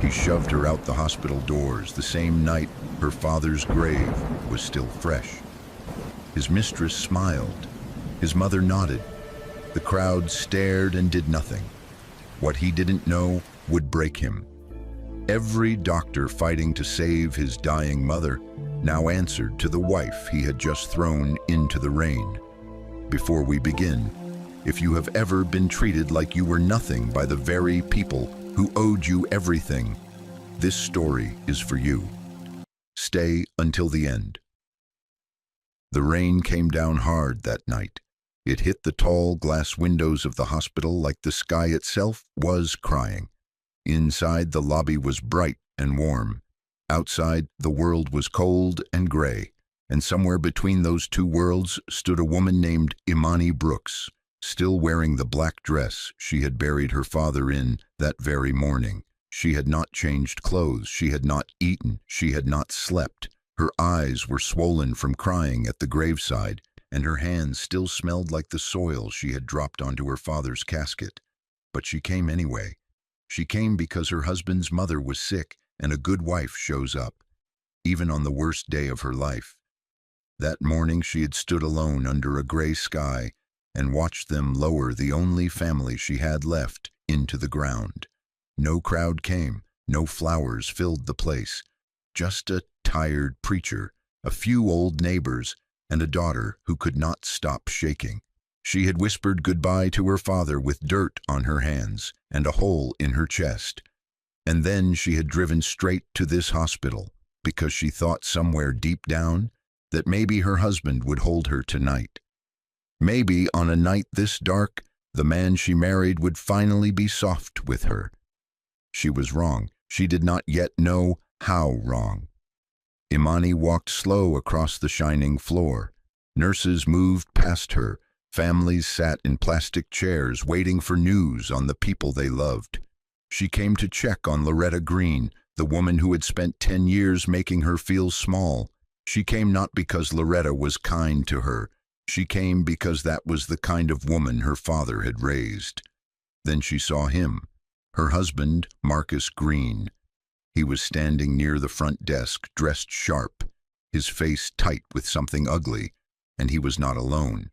He shoved her out the hospital doors the same night her father's grave was still fresh. His mistress smiled. His mother nodded. The crowd stared and did nothing. What he didn't know would break him. Every doctor fighting to save his dying mother now answered to the wife he had just thrown into the rain. Before we begin, if you have ever been treated like you were nothing by the very people who owed you everything, this story is for you. Stay until the end. The rain came down hard that night. It hit the tall glass windows of the hospital like the sky itself was crying. Inside, the lobby was bright and warm. Outside, the world was cold and gray. And somewhere between those two worlds stood a woman named Imani Brooks, still wearing the black dress she had buried her father in that very morning. She had not changed clothes, she had not eaten, she had not slept. Her eyes were swollen from crying at the graveside, and her hands still smelled like the soil she had dropped onto her father's casket. But she came anyway. She came because her husband's mother was sick, and a good wife shows up, even on the worst day of her life. That morning she had stood alone under a gray sky and watched them lower the only family she had left into the ground. No crowd came, no flowers filled the place, just a tired preacher, a few old neighbors, and a daughter who could not stop shaking. She had whispered goodbye to her father with dirt on her hands and a hole in her chest. And then she had driven straight to this hospital because she thought somewhere deep down that maybe her husband would hold her tonight. Maybe on a night this dark, the man she married would finally be soft with her. She was wrong. She did not yet know how wrong. Imani walked slow across the shining floor. Nurses moved past her. Families sat in plastic chairs waiting for news on the people they loved. She came to check on Loretta Green, the woman who had spent 10 years making her feel small. She came not because Loretta was kind to her. She came because that was the kind of woman her father had raised. Then she saw him, her husband, Marcus Green. He was standing near the front desk, dressed sharp, his face tight with something ugly, and he was not alone.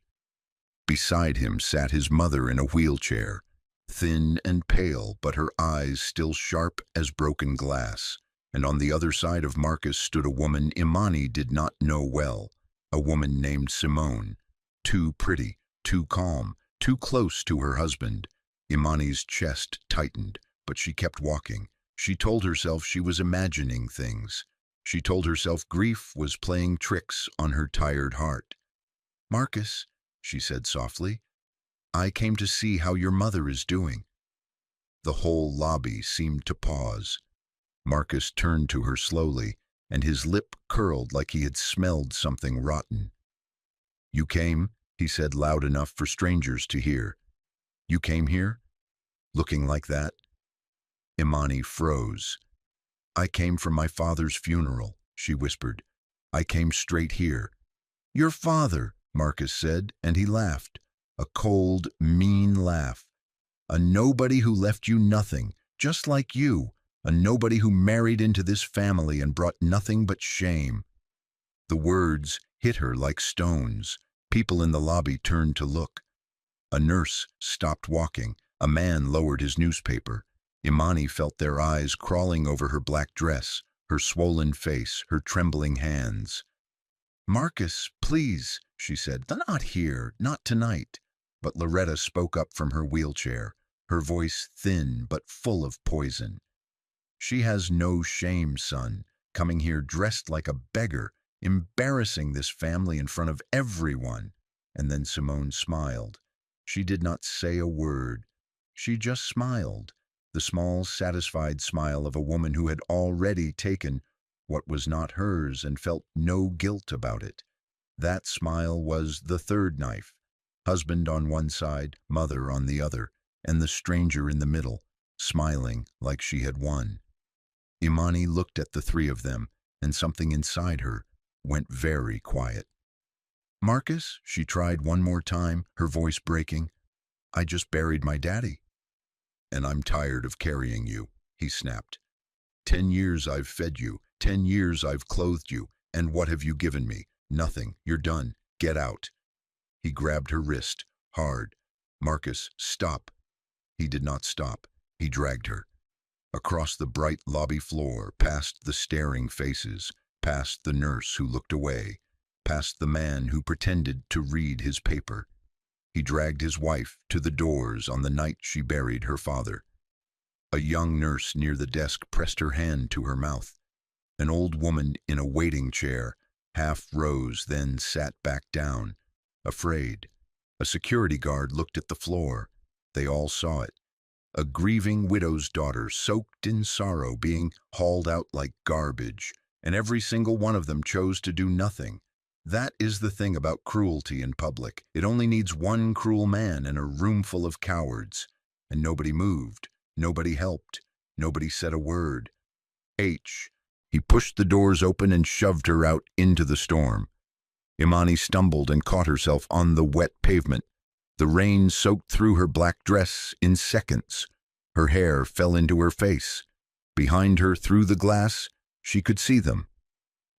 Beside him sat his mother in a wheelchair, thin and pale, but her eyes still sharp as broken glass. And on the other side of Marcus stood a woman Imani did not know well, a woman named Simone. Too pretty, too calm, too close to her husband. Imani's chest tightened, but she kept walking. She told herself she was imagining things. She told herself grief was playing tricks on her tired heart. "Marcus," she said softly, "I came to see how your mother is doing." The whole lobby seemed to pause. Marcus turned to her slowly, and his lip curled like he had smelled something rotten. "You came," he said loud enough for strangers to hear. "You came here? Looking like that?" Imani froze. "I came from my father's funeral," she whispered. "I came straight here." "Your father," Marcus said, and he laughed. A cold, mean laugh. "A nobody who left you nothing, just like you. A nobody who married into this family and brought nothing but shame." The words hit her like stones. People in the lobby turned to look. A nurse stopped walking. A man lowered his newspaper. Imani felt their eyes crawling over her black dress, her swollen face, her trembling hands. "Marcus, please," she said. "Not here, not tonight." But Loretta spoke up from her wheelchair, her voice thin but full of poison. "She has no shame, son, coming here dressed like a beggar, embarrassing this family in front of everyone." And then Simone smiled. She did not say a word. She just smiled, the small, satisfied smile of a woman who had already taken what was not hers and felt no guilt about it. That smile was the third knife, husband on one side, mother on the other, and the stranger in the middle, smiling like she had won. Imani looked at the three of them, and something inside her went very quiet. "Marcus," she tried one more time, her voice breaking, "I just buried my daddy." "And I'm tired of carrying you," he snapped. 10 years I've fed you. 10 years I've clothed you. And what have you given me? Nothing. You're done. Get out. He grabbed her wrist, hard. Marcus, stop. He did not stop. He dragged her. Across the bright lobby floor, past the staring faces, past the nurse who looked away, past the man who pretended to read his paper. He dragged his wife to the doors on the night she buried her father. A young nurse near the desk pressed her hand to her mouth. An old woman in a waiting chair half rose, then sat back down, afraid. A security guard looked at the floor. They all saw it. A grieving widow's daughter, soaked in sorrow, being hauled out like garbage, and every single one of them chose to do nothing. That is the thing about cruelty in public. It only needs one cruel man and a room full of cowards. And nobody moved. Nobody helped. Nobody said a word. He pushed the doors open and shoved her out into the storm. Imani stumbled and caught herself on the wet pavement. The rain soaked through her black dress in seconds. Her hair fell into her face. Behind her, through the glass, she could see them.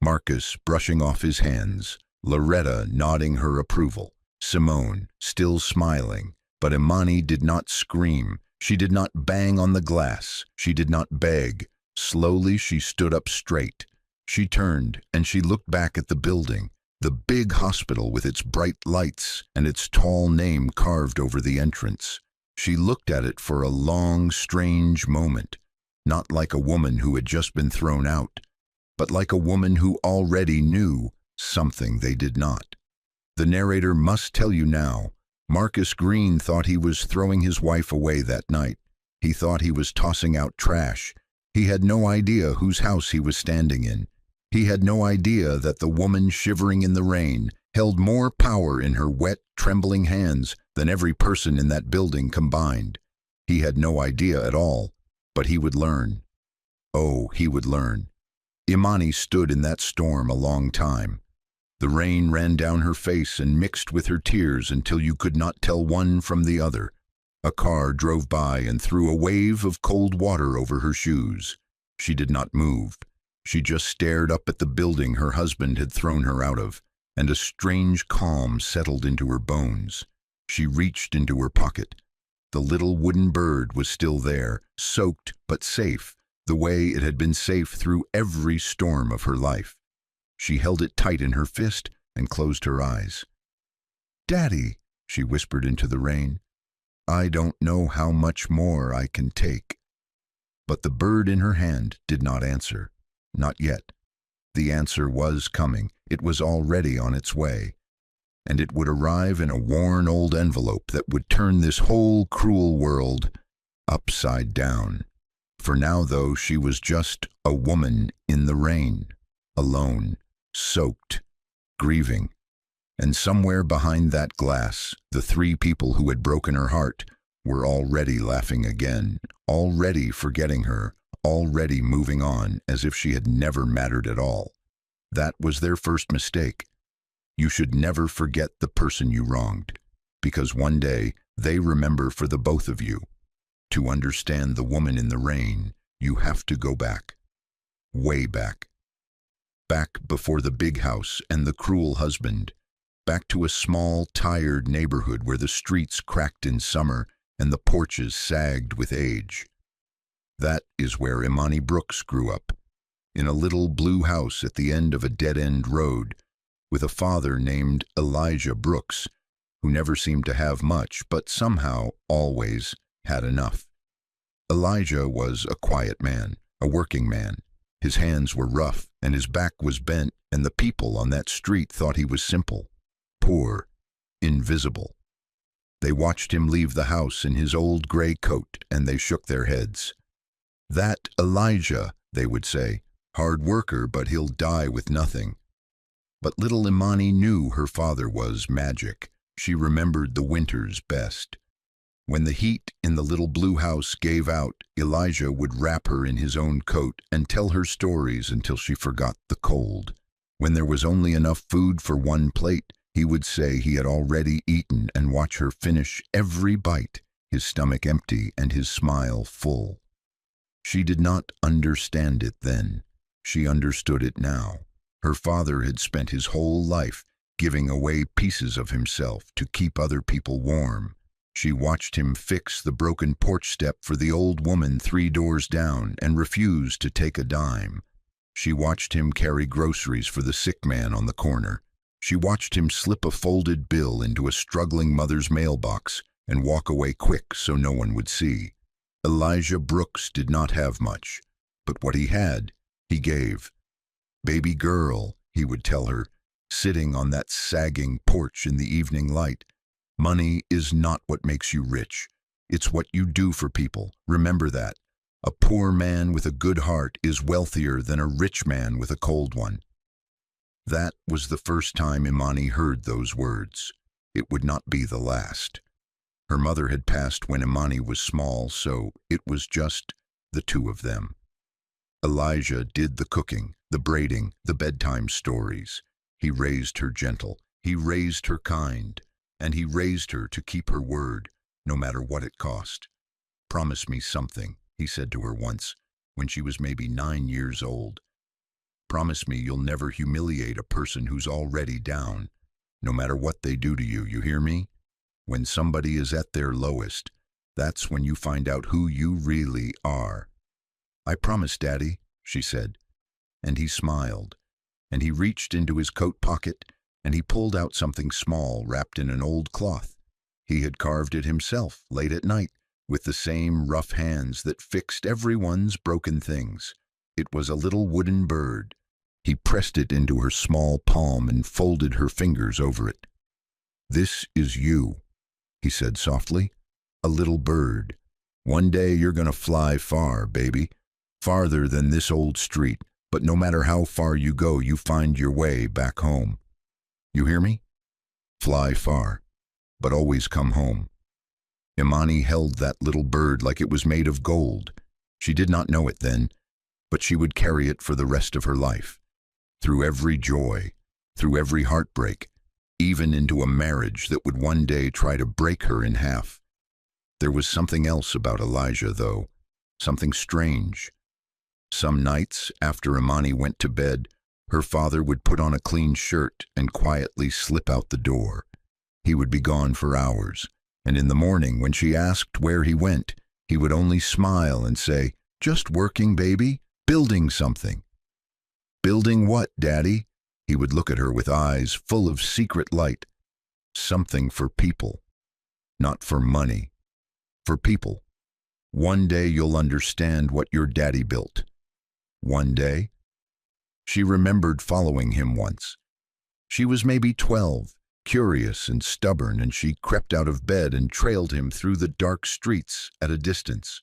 Marcus brushing off his hands, Loretta nodding her approval, Simone still smiling, but Imani did not scream. She did not bang on the glass. She did not beg. Slowly she stood up straight. She turned and she looked back at the building, the big hospital with its bright lights and its tall name carved over the entrance. She looked at it for a long, strange moment, not like a woman who had just been thrown out, but like a woman who already knew something they did not. The narrator must tell you now, Marcus Green thought he was throwing his wife away that night. He thought he was tossing out trash. He had no idea whose house he was standing in. He had no idea that the woman shivering in the rain held more power in her wet, trembling hands than every person in that building combined. He had no idea at all, but he would learn. Oh, he would learn. Imani stood in that storm a long time. The rain ran down her face and mixed with her tears until you could not tell one from the other. A car drove by and threw a wave of cold water over her shoes. She did not move. She just stared up at the building her husband had thrown her out of, and a strange calm settled into her bones. She reached into her pocket. The little wooden bird was still there, soaked but safe, the way it had been safe through every storm of her life. She held it tight in her fist and closed her eyes. "Daddy," she whispered into the rain, "I don't know how much more I can take." But the bird in her hand did not answer. Not yet. The answer was coming. It was already on its way. And it would arrive in a worn old envelope that would turn this whole cruel world upside down. For now, though, she was just a woman in the rain, alone, soaked, grieving. And somewhere behind that glass, the three people who had broken her heart were already laughing again, already forgetting her, already moving on as if she had never mattered at all. That was their first mistake. You should never forget the person you wronged, because one day they remember for the both of you. To understand the woman in the rain, you have to go back, way back. Back before the big house and the cruel husband, back to a small, tired neighborhood where the streets cracked in summer and the porches sagged with age. That is where Imani Brooks grew up, in a little blue house at the end of a dead-end road, with a father named Elijah Brooks, who never seemed to have much, but somehow always had enough. Elijah was a quiet man, a working man. His hands were rough, and his back was bent, and the people on that street thought he was simple, poor, invisible. They watched him leave the house in his old gray coat, and they shook their heads. "That Elijah," they would say, "hard worker, but he'll die with nothing." But little Imani knew her father was magic. She remembered the winters best. When the heat in the little blue house gave out, Elijah would wrap her in his own coat and tell her stories until she forgot the cold. When there was only enough food for one plate, he would say he had already eaten and watch her finish every bite, his stomach empty and his smile full. She did not understand it then. She understood it now. Her father had spent his whole life giving away pieces of himself to keep other people warm. She watched him fix the broken porch step for the old woman 3 doors down and refused to take a dime. She watched him carry groceries for the sick man on the corner. She watched him slip a folded bill into a struggling mother's mailbox and walk away quick so no one would see. Elijah Brooks did not have much, but what he had, he gave. "Baby girl," he would tell her, sitting on that sagging porch in the evening light, "money is not what makes you rich. It's what you do for people. Remember that. A poor man with a good heart is wealthier than a rich man with a cold one." That was the first time Imani heard those words. It would not be the last. Her mother had passed when Imani was small, so it was just the two of them. Elijah did the cooking, the braiding, the bedtime stories. He raised her gentle, he raised her kind, and he raised her to keep her word, no matter what it cost. "Promise me something," he said to her once, when she was maybe 9 years old. "Promise me you'll never humiliate a person who's already down, no matter what they do to you, you hear me? When somebody is at their lowest, that's when you find out who you really are." "I promise, Daddy," she said. And he smiled, and he reached into his coat pocket, and he pulled out something small wrapped in an old cloth. He had carved it himself late at night, with the same rough hands that fixed everyone's broken things. It was a little wooden bird. He pressed it into her small palm and folded her fingers over it. "This is you," he said softly. "A little bird. One day you're gonna fly far, baby. Farther than this old street, but no matter how far you go, you find your way back home. You hear me? Fly far, but always come home." Imani held that little bird like it was made of gold. She did not know it then, but she would carry it for the rest of her life. Through every joy, through every heartbreak, even into a marriage that would one day try to break her in half. There was something else about Elijah, though, something strange. Some nights, after Imani went to bed, her father would put on a clean shirt and quietly slip out the door. He would be gone for hours, and in the morning, when she asked where he went, he would only smile and say, "Just working, baby, building something." "Building what, Daddy?" He would look at her with eyes full of secret light. "Something for people. Not for money. For people. One day you'll understand what your daddy built. One day." She remembered following him once. She was maybe 12, curious and stubborn, and she crept out of bed and trailed him through the dark streets at a distance.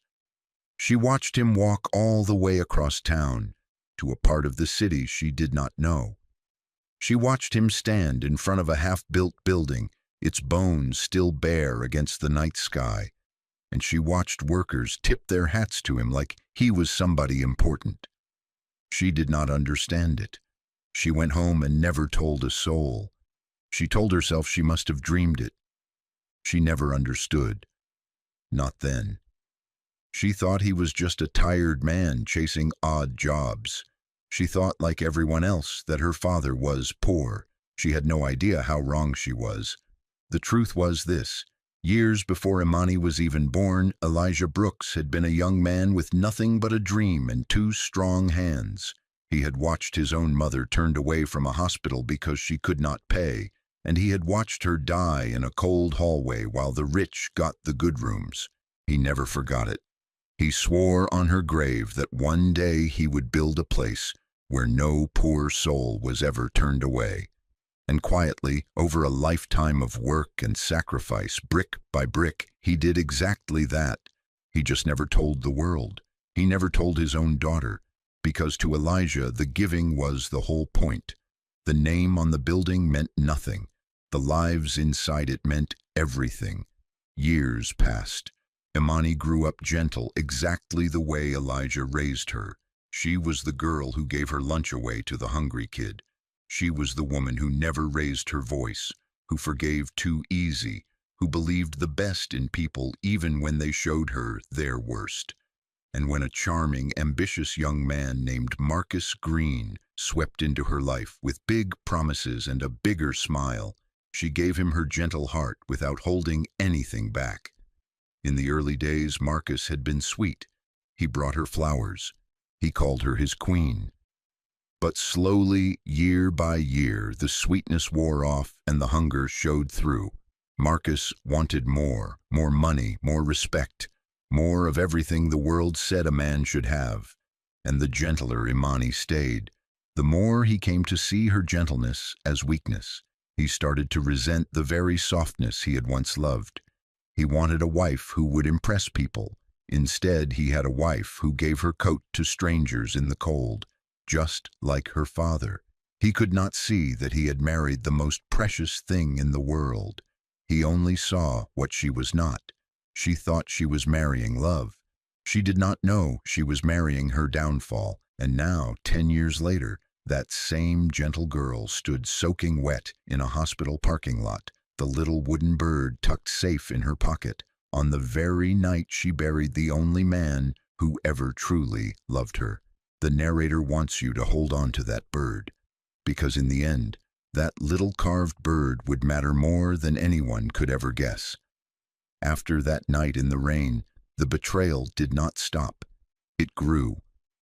She watched him walk all the way across town to a part of the city she did not know. She watched him stand in front of a half-built building, its bones still bare against the night sky, and she watched workers tip their hats to him like he was somebody important. She did not understand it. She went home and never told a soul. She told herself she must have dreamed it. She never understood. Not then. She thought he was just a tired man chasing odd jobs. She thought, like everyone else, that her father was poor. She had no idea how wrong she was. The truth was this: years before Imani was even born, Elijah Brooks had been a young man with nothing but a dream and 2 strong hands. He had watched his own mother turned away from a hospital because she could not pay, and he had watched her die in a cold hallway while the rich got the good rooms. He never forgot it. He swore on her grave that one day he would build a place where no poor soul was ever turned away. And quietly, over a lifetime of work and sacrifice, brick by brick, he did exactly that. He just never told the world. He never told his own daughter, because to Elijah the giving was the whole point. The name on the building meant nothing. The lives inside it meant everything. Years passed. Imani grew up gentle, exactly the way Elijah raised her. She was the girl who gave her lunch away to the hungry kid. She was the woman who never raised her voice, who forgave too easy, who believed the best in people even when they showed her their worst. And when a charming, ambitious young man named Marcus Green swept into her life with big promises and a bigger smile, she gave him her gentle heart without holding anything back. In the early days, Marcus had been sweet. He brought her flowers. He called her his queen. But slowly, year by year, the sweetness wore off and the hunger showed through. Marcus wanted more money, more respect, more of everything the world said a man should have. And the gentler Imani stayed, the more he came to see her gentleness as weakness. He started to resent the very softness he had once loved. He wanted a wife who would impress people. Instead, he had a wife who gave her coat to strangers in the cold, just like her father. He could not see that he had married the most precious thing in the world. He only saw what she was not. She thought she was marrying love. She did not know she was marrying her downfall. And now, 10 years later, that same gentle girl stood soaking wet in a hospital parking lot, the little wooden bird tucked safe in her pocket, on the very night she buried the only man who ever truly loved her. The narrator wants you to hold on to that bird, because in the end, that little carved bird would matter more than anyone could ever guess. After that night in the rain, the betrayal did not stop. It grew.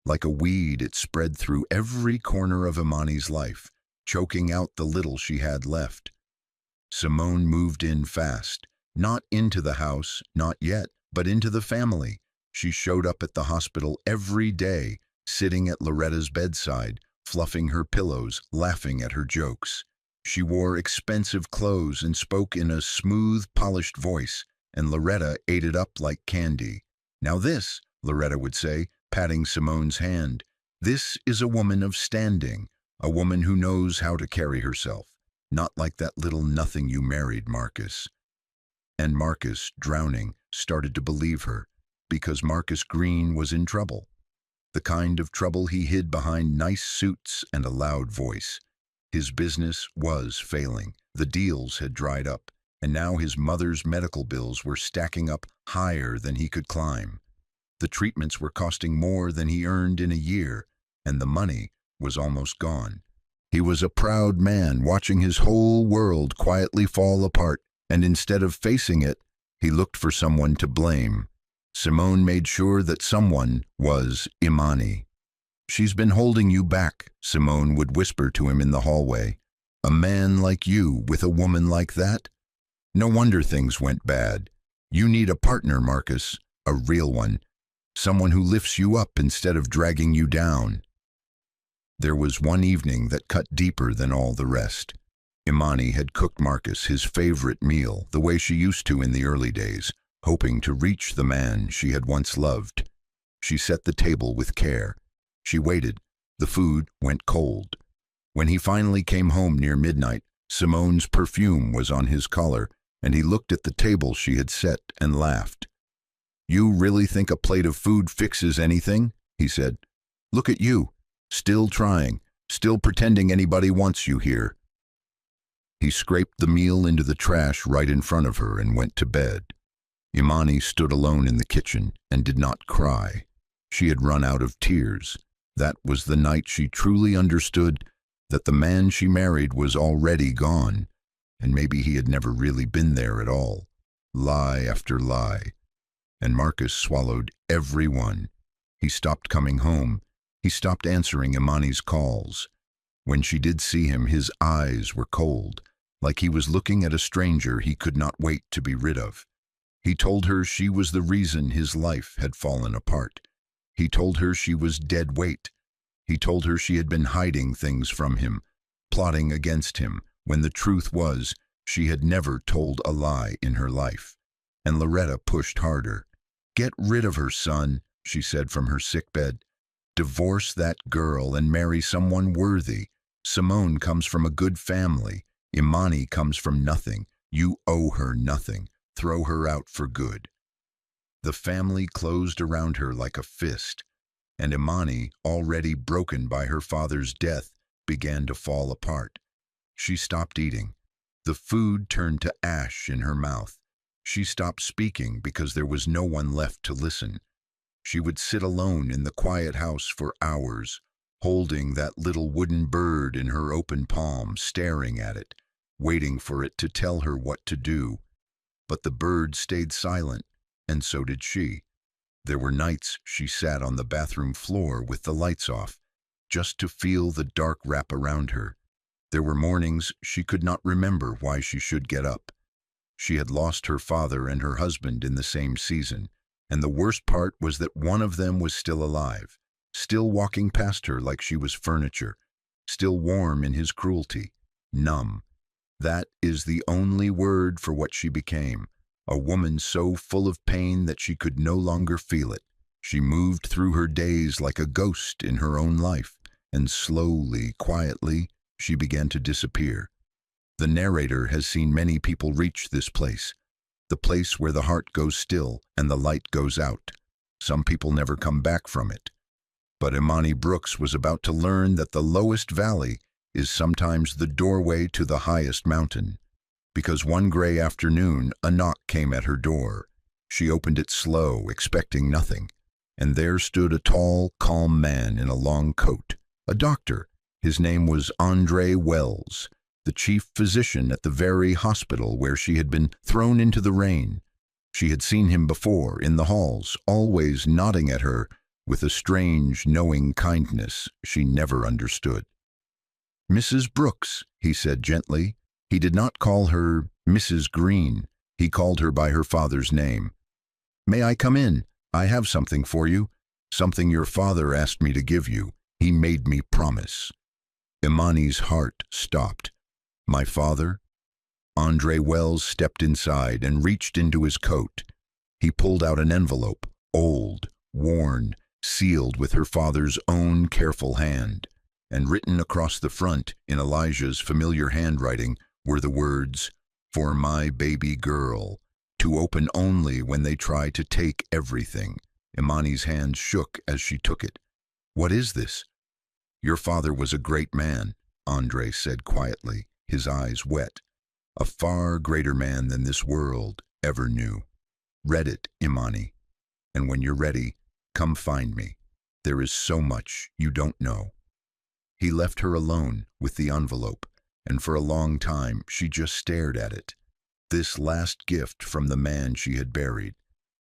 Like a weed, it spread through every corner of Imani's life, choking out the little she had left. Simone moved in fast, not into the house, not yet, but into the family. She showed up at the hospital every day, sitting at Loretta's bedside, fluffing her pillows, laughing at her jokes. She wore expensive clothes and spoke in a smooth, polished voice, and Loretta ate it up like candy. "Now this," Loretta would say, patting Simone's hand, "this is a woman of standing, a woman who knows how to carry herself, not like that little nothing you married, Marcus." And Marcus, drowning, started to believe her, because Marcus Green was in trouble. The kind of trouble he hid behind nice suits and a loud voice. His business was failing. The deals had dried up, and now his mother's medical bills were stacking up higher than he could climb. The treatments were costing more than he earned in a year, and the money was almost gone. He was a proud man watching his whole world quietly fall apart, and instead of facing it, he looked for someone to blame. Simone made sure that someone was Imani. "She's been holding you back," Simone would whisper to him in the hallway. "A man like you with a woman like that? No wonder things went bad. You need a partner, Marcus, a real one. Someone who lifts you up instead of dragging you down." There was one evening that cut deeper than all the rest. Imani had cooked Marcus his favorite meal, the way she used to in the early days, hoping to reach the man she had once loved. She set the table with care. She waited. The food went cold. When he finally came home near midnight, Simone's perfume was on his collar, and he looked at the table she had set and laughed. "You really think a plate of food fixes anything?" he said. "Look at you, still trying, still pretending anybody wants you here." He scraped the meal into the trash right in front of her and went to bed. Imani stood alone in the kitchen and did not cry. She had run out of tears. That was the night she truly understood that the man she married was already gone, and maybe he had never really been there at all. Lie after lie. And Marcus swallowed every one. He stopped coming home. He stopped answering Imani's calls. When she did see him, his eyes were cold, like he was looking at a stranger he could not wait to be rid of. He told her she was the reason his life had fallen apart. He told her she was dead weight. He told her she had been hiding things from him, plotting against him, when the truth was she had never told a lie in her life. And Loretta pushed harder. "Get rid of her, son," she said from her sick bed. "Divorce that girl and marry someone worthy. Simone comes from a good family. Imani comes from nothing. You owe her nothing. Throw her out for good." The family closed around her like a fist, and Imani, already broken by her father's death, began to fall apart. She stopped eating. The food turned to ash in her mouth. She stopped speaking because there was no one left to listen. She would sit alone in the quiet house for hours, holding that little wooden bird in her open palm, staring at it, waiting for it to tell her what to do. But the bird stayed silent, and so did she. There were nights she sat on the bathroom floor with the lights off, just to feel the dark wrap around her. There were mornings she could not remember why she should get up. She had lost her father and her husband in the same season, and the worst part was that one of them was still alive, still walking past her like she was furniture, still warm in his cruelty, numb. That is the only word for what she became, a woman so full of pain that she could no longer feel it. She moved through her days like a ghost in her own life, and slowly, quietly, she began to disappear. The narrator has seen many people reach this place, the place where the heart goes still and the light goes out. Some people never come back from it. But Imani Brooks was about to learn that the lowest valley is sometimes the doorway to the highest mountain. Because one gray afternoon, a knock came at her door. She opened it slow, expecting nothing. And there stood a tall, calm man in a long coat, a doctor. His name was Andre Wells, the chief physician at the very hospital where she had been thrown into the rain. She had seen him before, in the halls, always nodding at her with a strange, knowing kindness she never understood. "Mrs. Brooks," he said gently. He did not call her Mrs. Green. He called her by her father's name. "May I come in? I have something for you. Something your father asked me to give you. He made me promise." Imani's heart stopped. "My father?" Andre Wells stepped inside and reached into his coat. He pulled out an envelope, old, worn, sealed with her father's own careful hand. And written across the front, in Elijah's familiar handwriting, were the words, "For my baby girl, to open only when they try to take everything." Imani's hands shook as she took it. "What is this?" "Your father was a great man," Andre said quietly, his eyes wet. "A far greater man than this world ever knew. Read it, Imani. And when you're ready, come find me. There is so much you don't know." He left her alone with the envelope, and for a long time she just stared at it. This last gift from the man she had buried.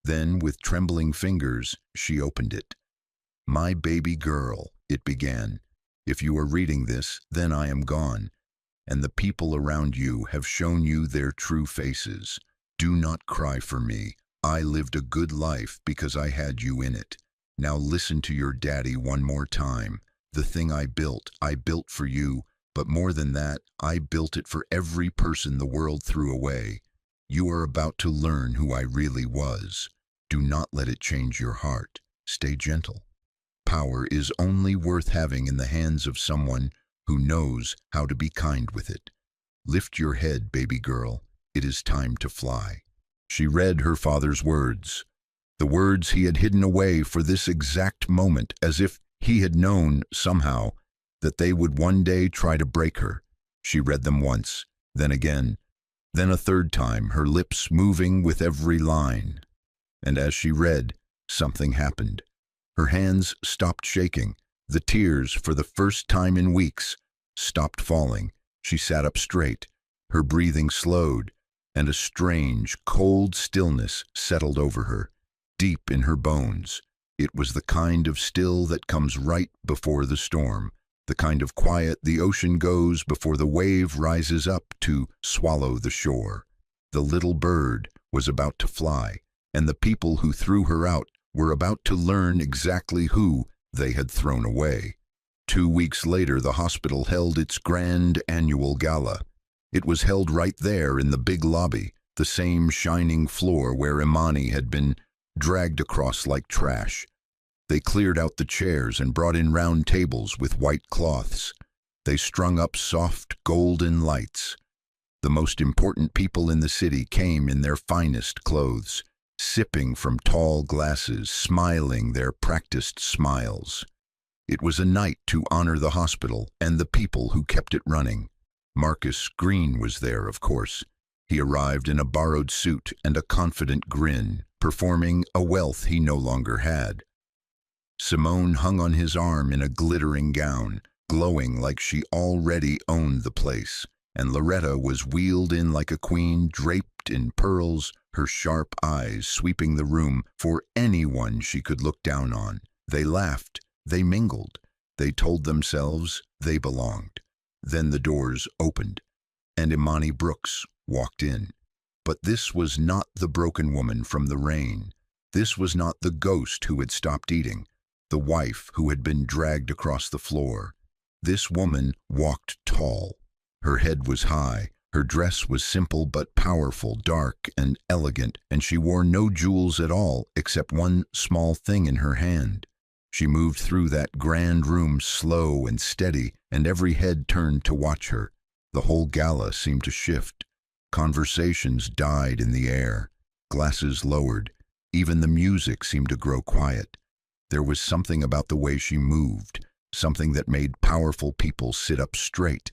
Then, with trembling fingers, she opened it. "My baby girl," it began. "If you are reading this, then I am gone, and the people around you have shown you their true faces. Do not cry for me. I lived a good life because I had you in it. Now listen to your daddy one more time. The thing I built for you, but more than that, I built it for every person the world threw away. You are about to learn who I really was. Do not let it change your heart. Stay gentle. Power is only worth having in the hands of someone who knows how to be kind with it. Lift your head, baby girl. It is time to fly." She read her father's words, the words he had hidden away for this exact moment, as if he had known, somehow, that they would one day try to break her. She read them once, then again, then a third time, her lips moving with every line. And as she read, something happened. Her hands stopped shaking. The tears, for the first time in weeks, stopped falling. She sat up straight. Her breathing slowed, and a strange, cold stillness settled over her, deep in her bones. It was the kind of still that comes right before the storm, the kind of quiet the ocean goes before the wave rises up to swallow the shore. The little bird was about to fly, and the people who threw her out were about to learn exactly who they had thrown away. 2 weeks later, the hospital held its grand annual gala. It was held right there in the big lobby, the same shining floor where Imani had been dragged across like trash. They cleared out the chairs and brought in round tables with white cloths. They strung up soft golden lights. The most important people in the city came in their finest clothes, sipping from tall glasses, smiling their practiced smiles. It was a night to honor the hospital and the people who kept it running. Marcus Green was there, of course. He arrived in a borrowed suit and a confident grin, performing a wealth he no longer had. Simone hung on his arm in a glittering gown, glowing like she already owned the place, and Loretta was wheeled in like a queen draped in pearls, her sharp eyes sweeping the room for anyone she could look down on. They laughed, they mingled, they told themselves they belonged. Then the doors opened, and Imani Brooks walked in. But this was not the broken woman from the rain. This was not the ghost who had stopped eating, the wife who had been dragged across the floor. This woman walked tall. Her head was high, her dress was simple but powerful, dark and elegant, and she wore no jewels at all except one small thing in her hand. She moved through that grand room slow and steady, and every head turned to watch her. The whole gala seemed to shift. Conversations died in the air. Glasses lowered. Even the music seemed to grow quiet. There was something about the way she moved, something that made powerful people sit up straight.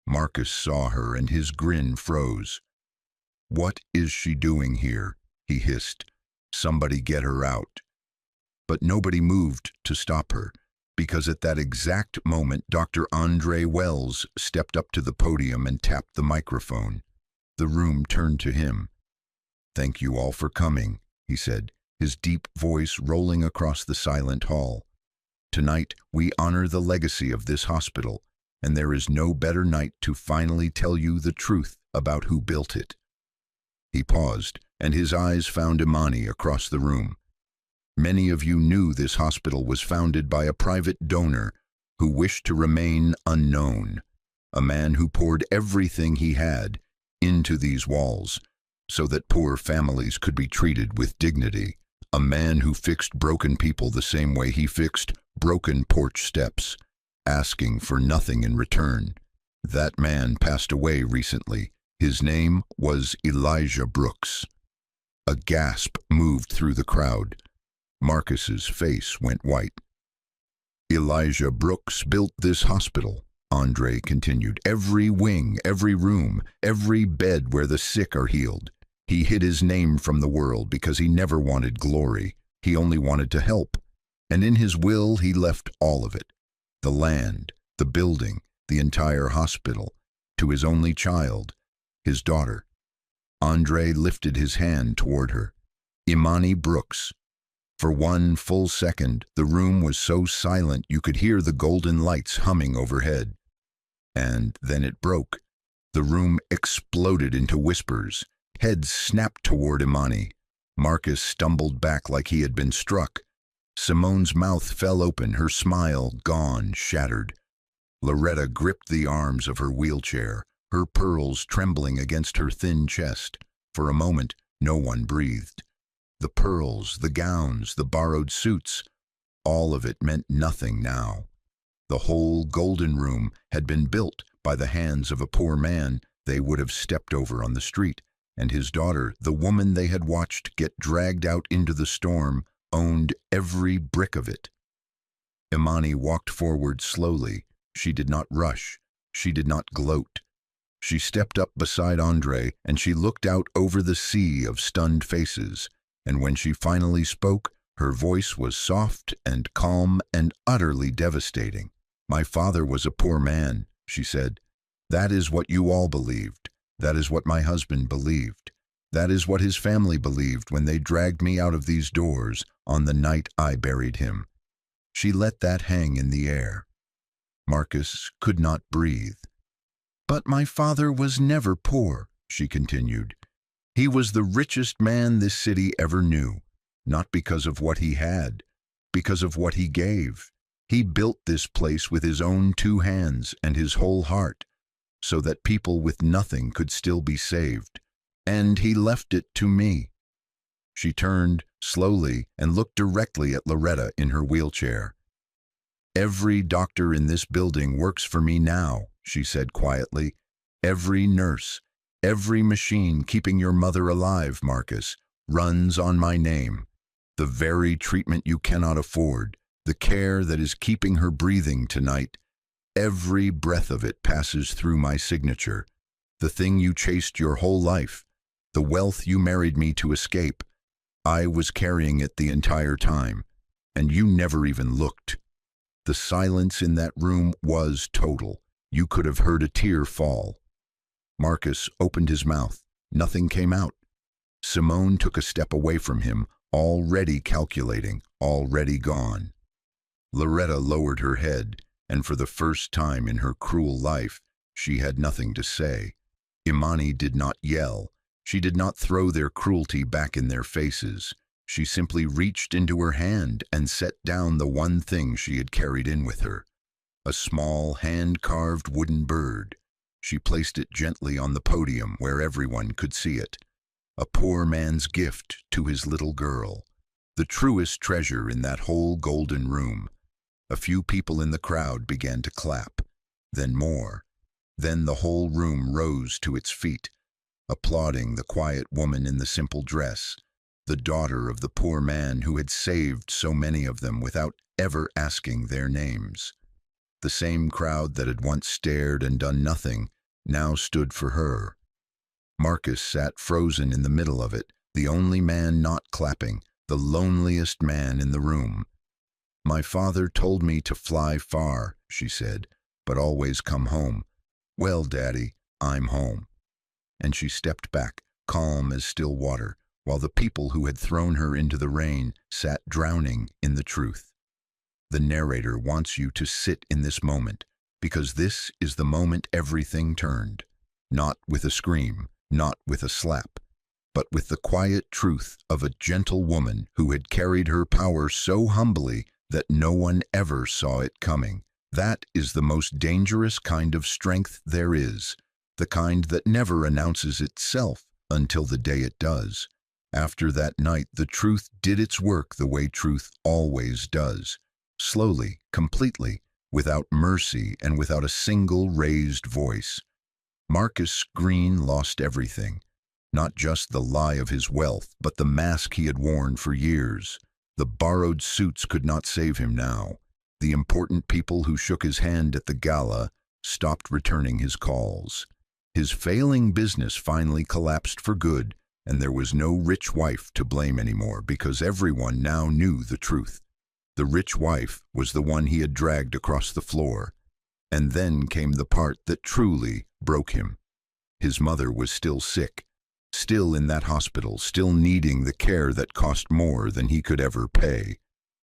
Marcus saw her, and his grin froze. "What is she doing here?" he hissed. "Somebody get her out." But nobody moved to stop her, because at that exact moment Dr. Andre Wells stepped up to the podium and tapped the microphone. The room turned to him. "Thank you all for coming," he said, his deep voice rolling across the silent hall. "Tonight we honor the legacy of this hospital, and there is no better night to finally tell you the truth about who built it." He paused, and his eyes found Imani across the room. "Many of you knew this hospital was founded by a private donor who wished to remain unknown, a man who poured everything he had into these walls so that poor families could be treated with dignity, a man who fixed broken people the same way he fixed broken porch steps, asking for nothing in return. That man passed away recently. His name was Elijah Brooks." A gasp moved through the crowd. Marcus's face went white. "Elijah Brooks built this hospital," Andre continued. "Every wing, every room, every bed where the sick are healed. He hid his name from the world because he never wanted glory. He only wanted to help. And in his will, he left all of it. The land, the building, the entire hospital, to his only child, his daughter." Andre lifted his hand toward her. "Imani Brooks." For one full second, the room was so silent you could hear the golden lights humming overhead. And then it broke. The room exploded into whispers. Heads snapped toward Imani. Marcus stumbled back like he had been struck. Simone's mouth fell open, her smile gone, shattered. Loretta gripped the arms of her wheelchair, her pearls trembling against her thin chest. For a moment, no one breathed. The pearls, the gowns, the borrowed suits, all of it meant nothing now. The whole golden room had been built by the hands of a poor man they would have stepped over on the street, and his daughter, the woman they had watched get dragged out into the storm, owned every brick of it. Imani walked forward slowly. She did not rush. She did not gloat. She stepped up beside Andre, and she looked out over the sea of stunned faces. And when she finally spoke, her voice was soft and calm and utterly devastating. "My father was a poor man," she said. "That is what you all believed. That is what my husband believed. That is what his family believed when they dragged me out of these doors on the night I buried him." She let that hang in the air. Marcus could not breathe. "But my father was never poor," she continued. "He was the richest man this city ever knew, not because of what he had, because of what he gave. He built this place with his own 2 hands and his whole heart, so that people with nothing could still be saved. And he left it to me." She turned slowly and looked directly at Loretta in her wheelchair. "Every doctor in this building works for me now," she said quietly. "Every nurse, every machine keeping your mother alive, Marcus, runs on my name. The very treatment you cannot afford, the care that is keeping her breathing tonight, every breath of it passes through my signature. The thing you chased your whole life, the wealth you married me to escape, I was carrying it the entire time. And you never even looked. The silence in that room was total. You could have heard a tear fall. Marcus opened his mouth. Nothing came out. Simone took a step away from him, already calculating, already gone. Loretta lowered her head, and for the first time in her cruel life, she had nothing to say. Imani did not yell. She did not throw their cruelty back in their faces. She simply reached into her hand and set down the one thing she had carried in with her, a small hand-carved wooden bird. She placed it gently on the podium where everyone could see it. A poor man's gift to his little girl, the truest treasure in that whole golden room. A few people in the crowd began to clap, then more. Then the whole room rose to its feet, applauding the quiet woman in the simple dress, the daughter of the poor man who had saved so many of them without ever asking their names. The same crowd that had once stared and done nothing now stood for her. Marcus sat frozen in the middle of it, the only man not clapping, the loneliest man in the room. "My father told me to fly far," she said, "but always come home. Well, Daddy, I'm home." And she stepped back, calm as still water, while the people who had thrown her into the rain sat drowning in the truth. The narrator wants you to sit in this moment, because this is the moment everything turned. Not with a scream, not with a slap, but with the quiet truth of a gentle woman who had carried her power so humbly that no one ever saw it coming. That is the most dangerous kind of strength there is, the kind that never announces itself until the day it does. After that night, the truth did its work the way truth always does, slowly, completely, without mercy and without a single raised voice. Marcus Green lost everything, not just the lie of his wealth, but the mask he had worn for years. The borrowed suits could not save him now. The important people who shook his hand at the gala stopped returning his calls. His failing business finally collapsed for good, and there was no rich wife to blame anymore because everyone now knew the truth. The rich wife was the one he had dragged across the floor. And then came the part that truly broke him. His mother was still sick, still in that hospital, still needing the care that cost more than he could ever pay.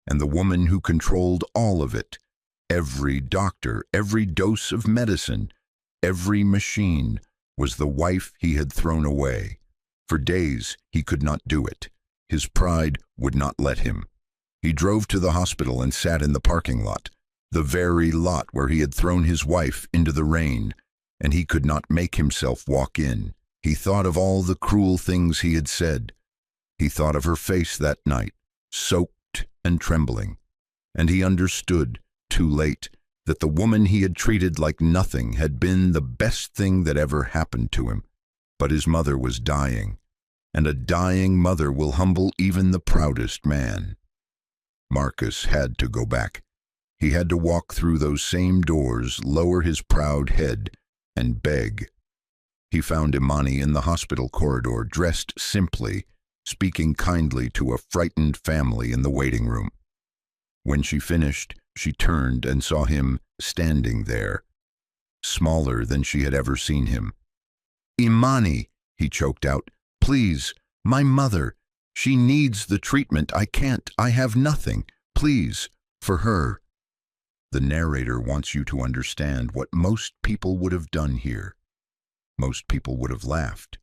And the woman who controlled all of it, every doctor, every dose of medicine, every machine, was the wife he had thrown away. For days he could not do it. His pride would not let him. He drove to the hospital and sat in the parking lot, the very lot where he had thrown his wife into the rain, and he could not make himself walk in. He thought of all the cruel things he had said. He thought of her face that night, soaked and trembling, and he understood, too late, that the woman he had treated like nothing had been the best thing that ever happened to him. But his mother was dying, and a dying mother will humble even the proudest man. Marcus had to go back. He had to walk through those same doors, lower his proud head, and beg. He found Imani in the hospital corridor, dressed simply, speaking kindly to a frightened family in the waiting room. When she finished, she turned and saw him standing there, smaller than she had ever seen him. "Imani," he choked out, "please, my mother. She needs the treatment. I can't. I have nothing. Please, for her." The narrator wants you to understand what most people would have done here. Most people would have laughed.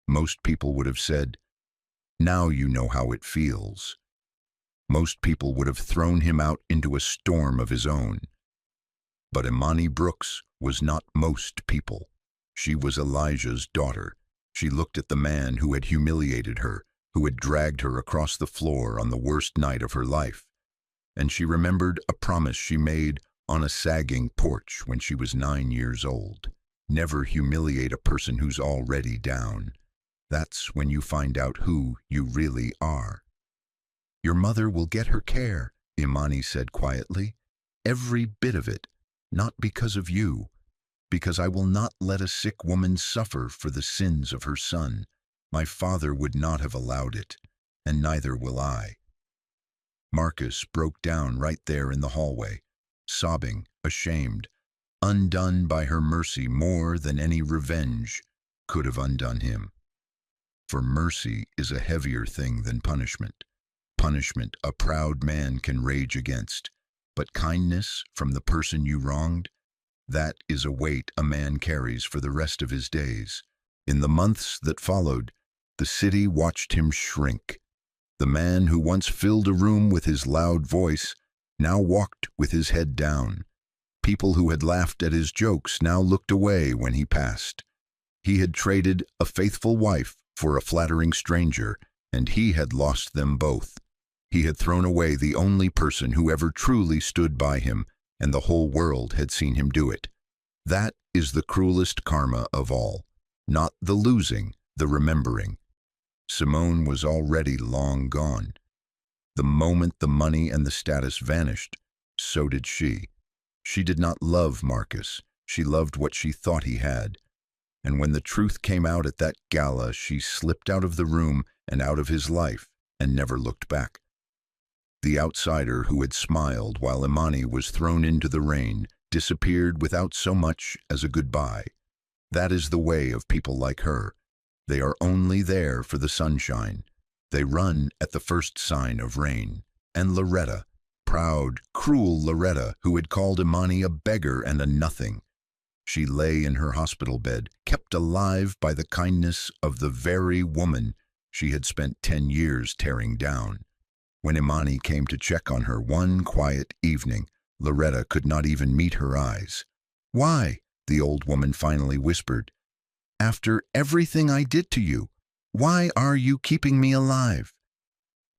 Most people would have said, "Now you know how it feels." Most people would have thrown him out into a storm of his own. But Imani Brooks was not most people. She was Elijah's daughter. She looked at the man who had humiliated her, who had dragged her across the floor on the worst night of her life. And she remembered a promise she made on a sagging porch when she was 9 years old. Never humiliate a person who's already down. That's when you find out who you really are. "Your mother will get her care," Imani said quietly. "Every bit of it, not because of you, because I will not let a sick woman suffer for the sins of her son. My father would not have allowed it, and neither will I." Marcus broke down right there in the hallway, sobbing, ashamed, undone by her mercy more than any revenge could have undone him. For mercy is a heavier thing than punishment. Punishment a proud man can rage against, but kindness from the person you wronged, that is a weight a man carries for the rest of his days. In the months that followed, the city watched him shrink. The man who once filled a room with his loud voice now walked with his head down. People who had laughed at his jokes now looked away when he passed. He had traded a faithful wife for a flattering stranger, and he had lost them both. He had thrown away the only person who ever truly stood by him, and the whole world had seen him do it. That is the cruelest karma of all. Not the losing, the remembering. Simone was already long gone. The moment the money and the status vanished, so did she. She did not love Marcus. She loved what she thought he had. And when the truth came out at that gala, she slipped out of the room and out of his life and never looked back. The outsider who had smiled while Imani was thrown into the rain disappeared without so much as a goodbye. That is the way of people like her. They are only there for the sunshine. They run at the first sign of rain. And Loretta, proud, cruel Loretta, who had called Imani a beggar and a nothing. She lay in her hospital bed, kept alive by the kindness of the very woman she had spent 10 years tearing down. When Imani came to check on her one quiet evening, Loretta could not even meet her eyes. "Why?" the old woman finally whispered. "After everything I did to you, why are you keeping me alive?"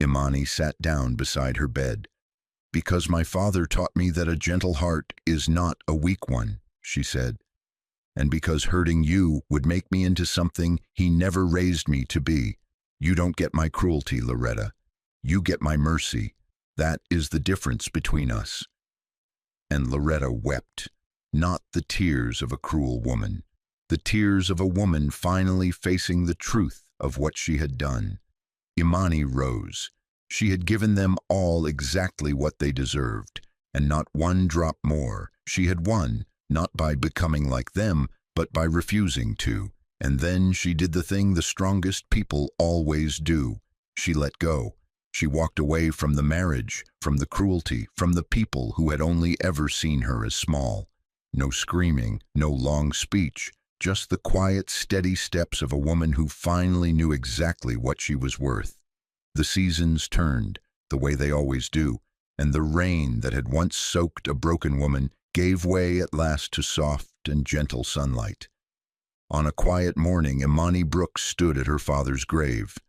Imani sat down beside her bed. "Because my father taught me that a gentle heart is not a weak one," she said. "And because hurting you would make me into something he never raised me to be. You don't get my cruelty, Loretta. You get my mercy. That is the difference between us." And Loretta wept, not the tears of a cruel woman, the tears of a woman finally facing the truth of what she had done. Imani rose. She had given them all exactly what they deserved, and not one drop more. She had won, not by becoming like them, but by refusing to. And then she did the thing the strongest people always do. She let go. She walked away from the marriage, from the cruelty, from the people who had only ever seen her as small. No screaming, no long speech, just the quiet, steady steps of a woman who finally knew exactly what she was worth. The seasons turned, the way they always do, and the rain that had once soaked a broken woman gave way at last to soft and gentle sunlight. On a quiet morning, Imani Brooks stood at her father's grave.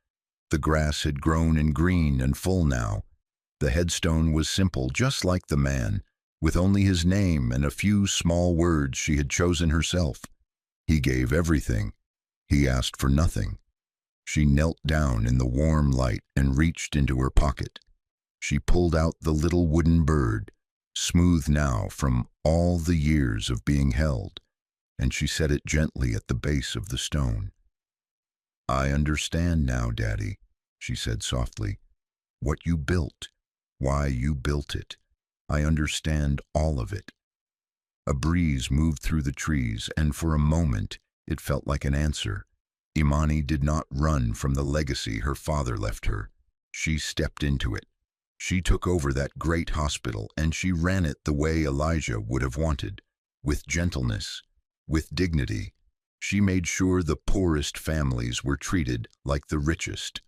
The grass had grown and green and full now. The headstone was simple, just like the man, with only his name and a few small words she had chosen herself. He gave everything. He asked for nothing. She knelt down in the warm light and reached into her pocket. She pulled out the little wooden bird, smooth now from all the years of being held, and she set it gently at the base of the stone. "I understand now, Daddy," she said softly. "What you built, why you built it. I understand all of it." A breeze moved through the trees, and for a moment it felt like an answer. Imani did not run from the legacy her father left her. She stepped into it. She took over that great hospital, and she ran it the way Elijah would have wanted, with gentleness, with dignity. She made sure the poorest families were treated like the richest.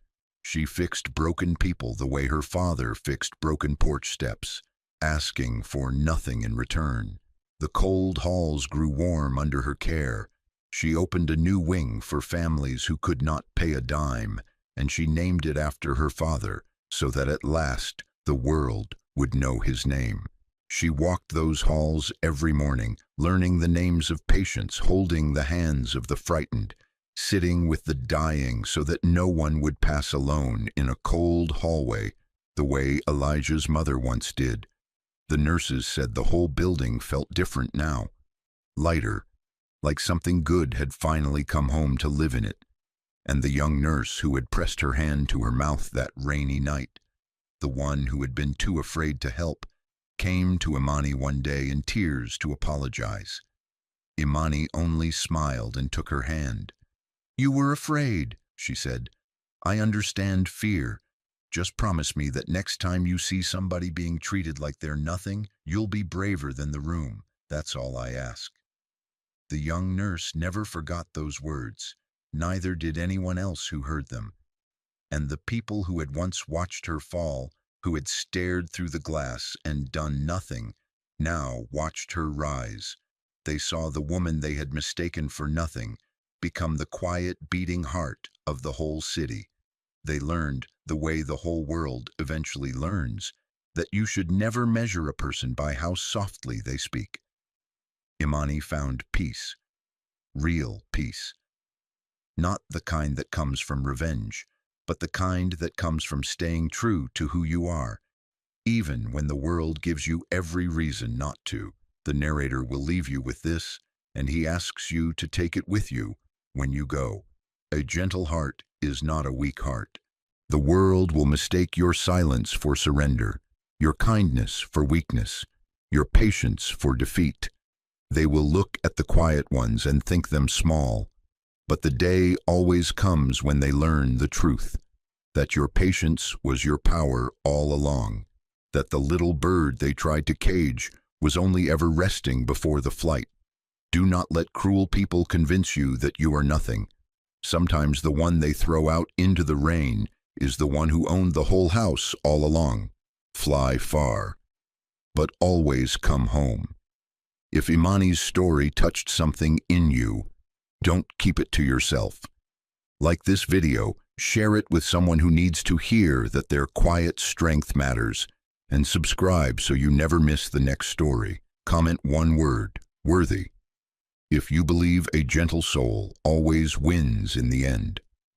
She fixed broken people the way her father fixed broken porch steps, asking for nothing in return. The cold halls grew warm under her care. She opened a new wing for families who could not pay a dime, and she named it after her father, so that at last the world would know his name. She walked those halls every morning, learning the names of patients, holding the hands of the frightened, sitting with the dying so that no one would pass alone in a cold hallway the way Elijah's mother once did. The nurses said the whole building felt different now, lighter, like something good had finally come home to live in it. And the young nurse who had pressed her hand to her mouth that rainy night, the one who had been too afraid to help, came to Imani one day in tears to apologize. Imani only smiled and took her hand. "You were afraid," she said. "I understand fear. Just promise me that next time you see somebody being treated like they're nothing, you'll be braver than the room. That's all I ask." The young nurse never forgot those words, neither did anyone else who heard them. And the people who had once watched her fall, who had stared through the glass and done nothing, now watched her rise. They saw the woman they had mistaken for nothing become the quiet beating heart of the whole city. They learned, the way the whole world eventually learns, that you should never measure a person by how softly they speak. Imani found peace, real peace. Not the kind that comes from revenge, but the kind that comes from staying true to who you are, even when the world gives you every reason not to. The narrator will leave you with this, and he asks you to take it with you when you go. A gentle heart is not a weak heart. The world will mistake your silence for surrender, your kindness for weakness, your patience for defeat. They will look at the quiet ones and think them small, but the day always comes when they learn the truth, that your patience was your power all along, that the little bird they tried to cage was only ever resting before the flight. Do not let cruel people convince you that you are nothing. Sometimes the one they throw out into the rain is the one who owned the whole house all along. Fly far, but always come home. If Imani's story touched something in you, don't keep it to yourself. Like this video, share it with someone who needs to hear that their quiet strength matters, and subscribe so you never miss the next story. Comment one word, worthy, if you believe a gentle soul always wins in the end.